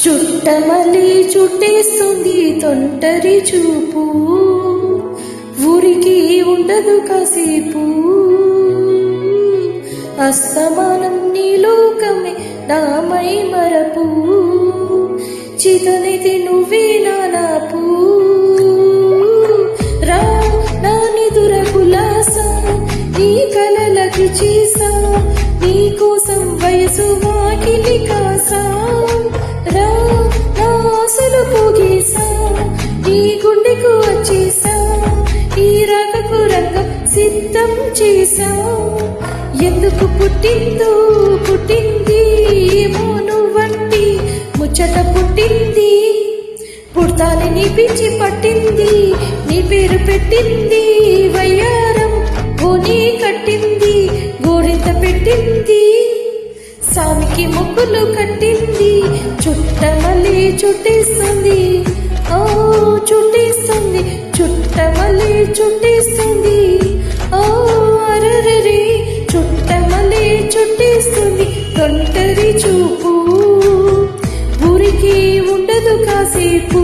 చుట్టమల్లి చుట్టేస్తుంది తొంటరి చూపు, ఊరికి ఉండదు కాసేపు. అస్తమానం నీ లోకమే నామై మరపు, చితనిది నువ్వే నానాపు. రా నా నిదుర కులాసా, నీ కలలకి చీసా, నీ కోసం వయసు వాకిలి కాసా. రా నా ఆశలు పోగేసా, నీ గుండెకు వచ్చేసా, ఈ రాకకు రంగం సిద్ధం చేసా. ఎందుకు పుట్టిందో పుట్టింది ఏమో నువ్వంటి ముచ్చట పుట్టింది. పుడతాని నీ పిచ్చి పట్టింది, నీ పేరు పెట్టింది వయ్యారం. ఓని కట్టింది గోరింత పెట్టింది, సామికి ముగ్గులు కట్టింది. చుట్టమల్లి చుట్టేస్తుంది, ఓ చుట్టేస్తుంది, చుట్టమల్లి చుట్టేస్తుంది. ఓ అరరరే చుట్టమల్లి చుట్టేస్తుంది తొంటరి చూపు, ఊరికి ఉండదు కాసేపు.